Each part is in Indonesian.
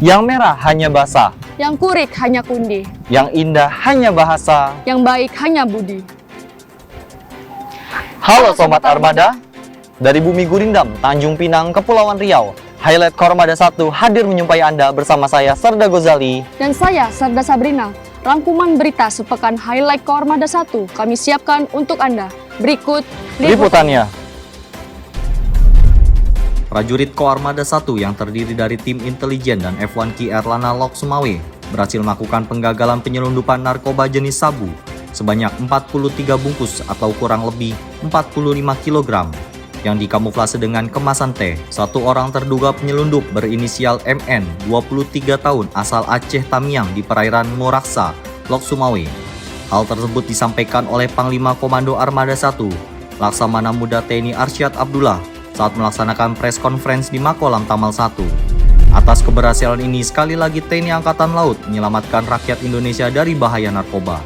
Yang merah hanya basah, Yang kurik hanya kundi, yang indah hanya bahasa. yang baik hanya budi. Halo Sobat Armada, dari Bumi Gurindam, Tanjung Pinang, Kepulauan Riau, Highlight Kormada 1 hadir menyumpai Anda bersama saya Serda Gozali. Dan saya, Serda Sabrina. Rangkuman berita sepekan Highlight Kormada 1 kami siapkan untuk Anda. Berikut Liputannya. Prajurit Koarmada 1 yang terdiri dari tim intelijen dan F1 Ki Erlana Lok Sumawe berhasil melakukan penggagalan penyelundupan narkoba jenis sabu sebanyak 43 bungkus atau kurang lebih 45 kg yang dikamuflase dengan kemasan teh. Satu orang terduga penyelundup berinisial MN, 23 tahun, asal Aceh Tamiang di perairan Moraksa, Lok Sumawe. Hal tersebut disampaikan oleh Panglima Komando Armada 1, Laksamana Muda TNI Arsyad Abdullah saat melaksanakan press conference di Makolam Tamal 1. Atas keberhasilan ini, sekali lagi TNI Angkatan Laut menyelamatkan rakyat Indonesia dari bahaya narkoba.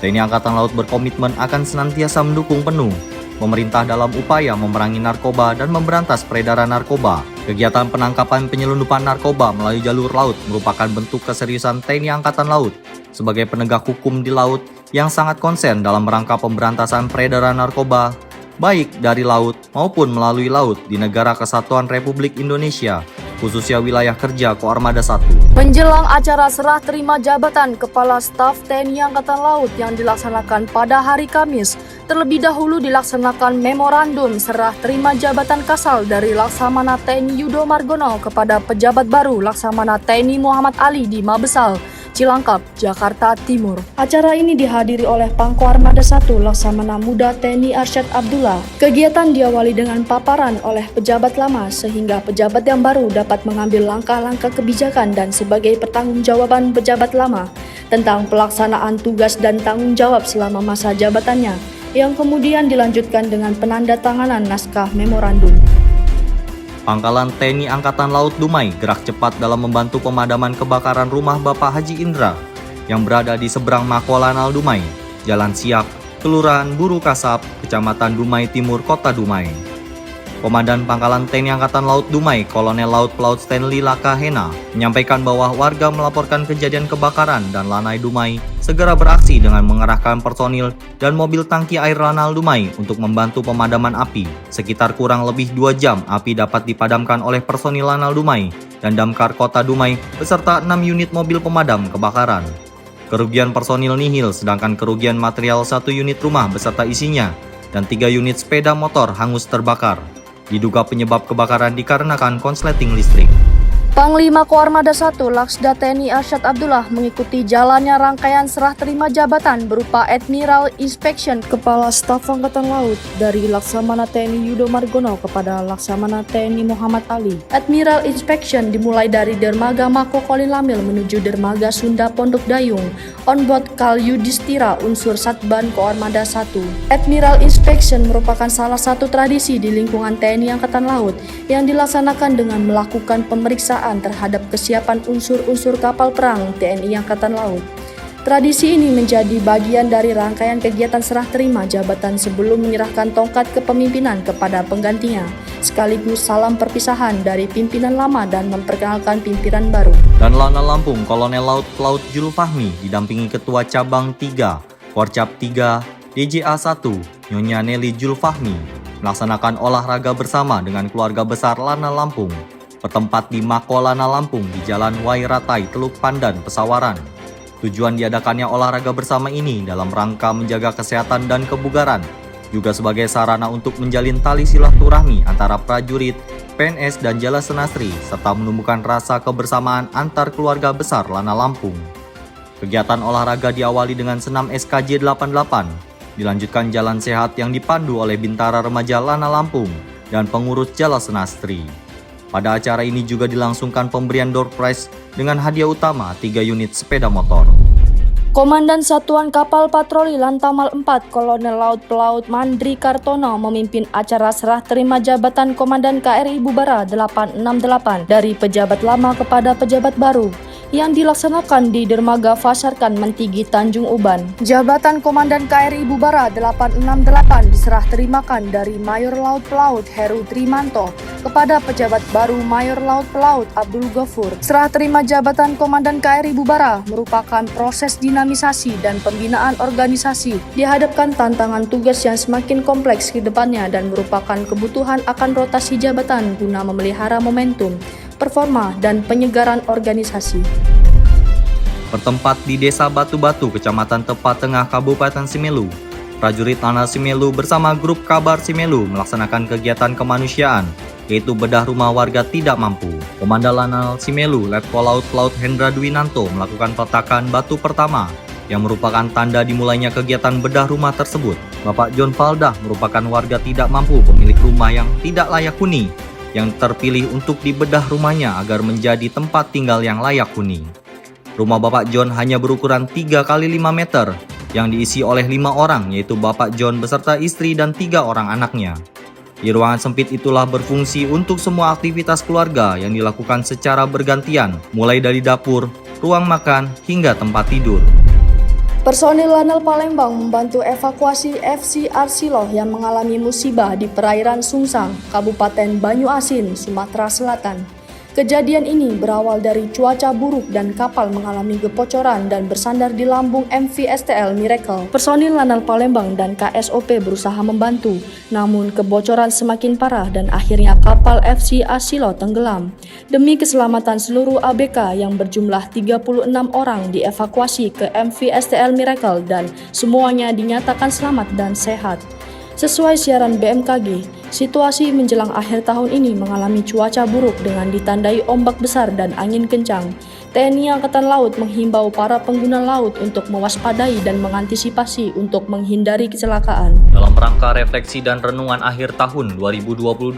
TNI Angkatan Laut berkomitmen akan senantiasa mendukung penuh pemerintah dalam upaya memerangi narkoba dan memberantas peredaran narkoba. Kegiatan penangkapan penyelundupan narkoba melalui jalur laut merupakan bentuk keseriusan TNI Angkatan Laut sebagai penegak hukum di laut yang sangat konsen dalam rangka pemberantasan peredaran narkoba, baik dari laut maupun melalui laut di Negara Kesatuan Republik Indonesia, khususnya wilayah kerja Koarmada 1. Menjelang acara serah terima jabatan Kepala Staf TNI Angkatan Laut yang dilaksanakan pada hari Kamis, terlebih dahulu dilaksanakan memorandum serah terima jabatan Kasal dari Laksamana TNI Yudo Margono kepada pejabat baru Laksamana TNI Muhammad Ali di Mabesal, Cilangkap, Jakarta Timur. Acara ini dihadiri oleh Pangko Armada 1 Laksamana Muda TNI Arsyad Abdullah. Kegiatan diawali dengan paparan oleh pejabat lama sehingga pejabat yang baru dapat mengambil langkah-langkah kebijakan dan sebagai pertanggungjawaban pejabat lama tentang pelaksanaan tugas dan tanggung jawab selama masa jabatannya, yang kemudian dilanjutkan dengan penandatanganan naskah memorandum. Pangkalan TNI Angkatan Laut Dumai gerak cepat dalam membantu pemadaman kebakaran rumah Bapak Haji Indra yang berada di seberang Makolanal Dumai, Jalan Siak, Kelurahan Buru Kasab, Kecamatan Dumai Timur, Kota Dumai. Komandan Pangkalan TNI Angkatan Laut Dumai, Kolonel Laut Pelaut Stanley Lakahena, menyampaikan bahwa warga melaporkan kejadian kebakaran dan Lanai Dumai segera beraksi dengan mengerahkan personil dan mobil tangki air Lanal Dumai untuk membantu pemadaman api. Sekitar kurang lebih 2 jam, api dapat dipadamkan oleh personil Lanal Dumai dan Damkar Kota Dumai beserta 6 unit mobil pemadam kebakaran. Kerugian personil nihil, sedangkan kerugian material 1 unit rumah beserta isinya dan 3 unit sepeda motor hangus terbakar. Diduga penyebab kebakaran dikarenakan konsleting listrik. Panglima Koarmada 1 Laksda TNI Arsyad Abdullah mengikuti jalannya rangkaian serah terima jabatan berupa Admiral Inspection Kepala Staf Angkatan Laut dari Laksamana TNI Yudo Margono kepada Laksamana TNI Muhammad Ali. Admiral Inspection dimulai dari Dermaga Mako Kolin Lamil menuju Dermaga Sunda Pondok Dayung, on board Kal Yudhistira unsur Satban Koarmada 1. Admiral Inspection merupakan salah satu tradisi di lingkungan TNI Angkatan Laut yang dilaksanakan dengan melakukan pemeriksaan terhadap kesiapan unsur-unsur kapal perang TNI Angkatan Laut. Tradisi ini menjadi bagian dari rangkaian kegiatan serah terima jabatan sebelum menyerahkan tongkat kepemimpinan kepada penggantinya, sekaligus salam perpisahan dari pimpinan lama dan memperkenalkan pimpinan baru. Dan Lanal Lampung, Kolonel Laut Pelaut Julfahmi didampingi Ketua Cabang 3, Korcap 3, DJA 1, Nyonya Nelly Julfahmi, melaksanakan olahraga bersama dengan keluarga besar Lanal Lampung, bertempat di Makolana Lampung di Jalan Wairatai, Teluk Pandan, Pesawaran. Tujuan diadakannya olahraga bersama ini dalam rangka menjaga kesehatan dan kebugaran, juga sebagai sarana untuk menjalin tali silaturahmi antara prajurit, PNS, dan Jala Senastri, serta menumbuhkan rasa kebersamaan antar keluarga besar Lana Lampung. Kegiatan olahraga diawali dengan senam SKJ 88, dilanjutkan jalan sehat yang dipandu oleh Bintara Remaja Lana Lampung dan pengurus Jala Senastri. Pada acara ini juga dilangsungkan pemberian door prize dengan hadiah utama 3 unit sepeda motor. Komandan Satuan Kapal Patroli Lantamal 4 Kolonel Laut Pelaut Mandri Kartono memimpin acara serah terima jabatan Komandan KRI Bubara 868 dari pejabat lama kepada pejabat baru yang dilaksanakan di Dermaga Fasarkan Mentigi Tanjung Uban. Jabatan Komandan KRI Bubara 868 diserah terimakan dari Mayor Laut Pelaut Heru Trimanto kepada pejabat baru Mayor Laut Pelaut Abdul Ghafur. Serah terima jabatan Komandan KRI Bubara merupakan proses dinamisasi dan pembinaan organisasi dihadapkan tantangan tugas yang semakin kompleks ke depannya dan merupakan kebutuhan akan rotasi jabatan guna memelihara momentum, performa, dan penyegaran organisasi. Bertempat di Desa Batu-Batu, Kecamatan Tepa Tengah, Kabupaten Simelu, prajurit Lanal Simelu bersama grup Kabar Simelu melaksanakan kegiatan kemanusiaan, yaitu bedah rumah warga tidak mampu. Komandan Lanal Simelu, Letkol Laut Pelaut Hendra Dwinanto melakukan peletakan batu pertama yang merupakan tanda dimulainya kegiatan bedah rumah tersebut. Bapak John Faldah merupakan warga tidak mampu pemilik rumah yang tidak layak huni, yang terpilih untuk dibedah rumahnya agar menjadi tempat tinggal yang layak huni. Rumah Bapak John hanya berukuran 3 x 5 meter yang diisi oleh 5 orang, yaitu Bapak John beserta istri dan 3 orang anaknya. Di ruangan sempit itulah berfungsi untuk semua aktivitas keluarga yang dilakukan secara bergantian, mulai dari dapur, ruang makan, hingga tempat tidur. Personil Lanal Palembang membantu evakuasi FC Arsiloh yang mengalami musibah di perairan Sungsang, Kabupaten Banyuasin, Sumatera Selatan. Kejadian ini berawal dari cuaca buruk dan kapal mengalami kebocoran dan bersandar di lambung MV STL Miracle. Personil Lanal Palembang dan KSOP berusaha membantu, namun kebocoran semakin parah dan akhirnya kapal FC Arsiloh tenggelam. Demi keselamatan seluruh ABK yang berjumlah 36 orang dievakuasi ke MV STL Miracle dan semuanya dinyatakan selamat dan sehat. Sesuai siaran BMKG, situasi menjelang akhir tahun ini mengalami cuaca buruk dengan ditandai ombak besar dan angin kencang. TNI Angkatan Laut menghimbau para pengguna laut untuk mewaspadai dan mengantisipasi untuk menghindari kecelakaan. Dalam rangka refleksi dan renungan akhir tahun 2022,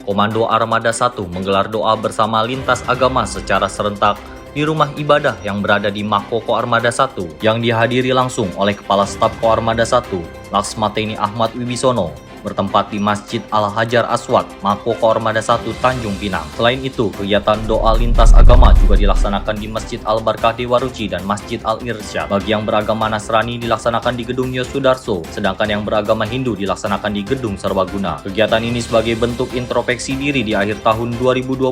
Komando Armada 1 menggelar doa bersama lintas agama secara serentak di rumah ibadah yang berada di Mako Koarmada 1 yang dihadiri langsung oleh Kepala Staf Koarmada 1 Laksma TNI Ahmad Wibisono bertempat di Masjid Al-Hajar Aswad, Mako Koarmada 1 Tanjung Pinang. Selain itu, kegiatan doa lintas agama juga dilaksanakan di Masjid Al-Barkah Dewa Ruci dan Masjid Al-Irsyad. Bagi yang beragama Nasrani dilaksanakan di Gedung Yosudarso, sedangkan yang beragama Hindu dilaksanakan di Gedung Serbaguna. Kegiatan ini sebagai bentuk introspeksi diri di akhir tahun 2022,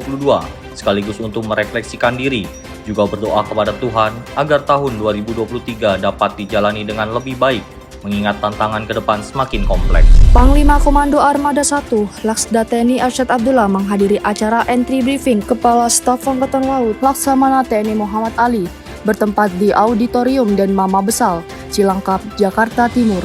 sekaligus untuk merefleksikan diri, juga berdoa kepada Tuhan agar tahun 2023 dapat dijalani dengan lebih baik, mengingat tantangan ke depan semakin kompleks. Panglima Komando Armada 1, Laksda TNI Arsyad Abdullah menghadiri acara entry briefing Kepala Staf Angkatan Laut Laksamana TNI Muhammad Ali bertempat di Auditorium Den Mama Besal, Cilangkap, Jakarta Timur.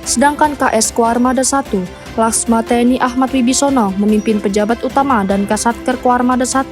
Sedangkan KS Koarmada 1, Laksma TNI Ahmad Wibisono memimpin pejabat utama dan Kasatker Koarmada 1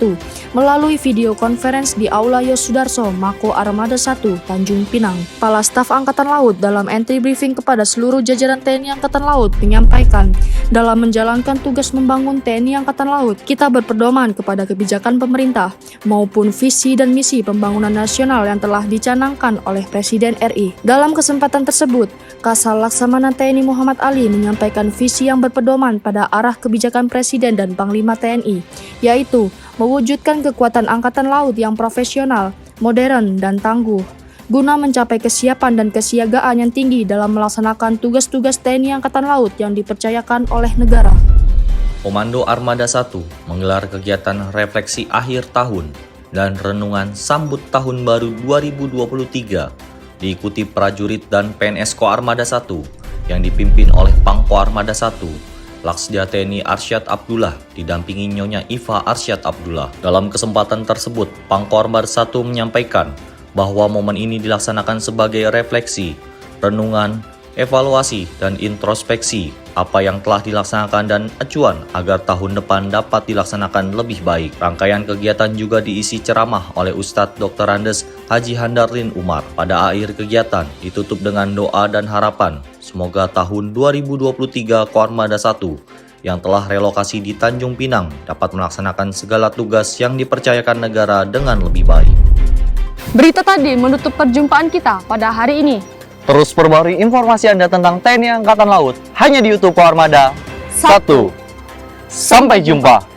melalui video conference di Aula Yosudarso, Mako Armada 1, Tanjung Pinang. Kepala Staf Angkatan Laut dalam entry briefing kepada seluruh jajaran TNI Angkatan Laut menyampaikan, dalam menjalankan tugas membangun TNI Angkatan Laut, kita berpedoman kepada kebijakan pemerintah maupun visi dan misi pembangunan nasional yang telah dicanangkan oleh Presiden RI. Dalam kesempatan tersebut, Kasal Laksamana TNI Muhammad Ali menyampaikan visi yang berpedoman pada arah kebijakan Presiden dan Panglima TNI, yaitu mewujudkan kekuatan Angkatan Laut yang profesional, modern, dan tangguh, guna mencapai kesiapan dan kesiagaan yang tinggi dalam melaksanakan tugas-tugas TNI Angkatan Laut yang dipercayakan oleh negara. Komando Armada 1 menggelar kegiatan refleksi akhir tahun dan renungan sambut tahun baru 2023, diikuti prajurit dan PNS Koarmada 1 yang dipimpin oleh Pangko Armada 1, Laksda TNI Arsyad Abdullah didampingi Nyonya Iva Arsyad Abdullah. Dalam kesempatan tersebut, Pangko Armada 1 menyampaikan bahwa momen ini dilaksanakan sebagai refleksi, renungan, evaluasi, dan introspeksi apa yang telah dilaksanakan dan acuan agar tahun depan dapat dilaksanakan lebih baik. Rangkaian kegiatan juga diisi ceramah oleh Ustadz Dr. Andes Haji Handarlin Umar. Pada akhir kegiatan ditutup dengan doa dan harapan semoga tahun 2023 Koarmada 1 yang telah relokasi di Tanjung Pinang dapat melaksanakan segala tugas yang dipercayakan negara dengan lebih baik. Berita tadi menutup perjumpaan kita pada hari ini. Terus perbarui informasi Anda tentang TNI Angkatan Laut hanya di YouTube Koarmada 1. Sampai jumpa.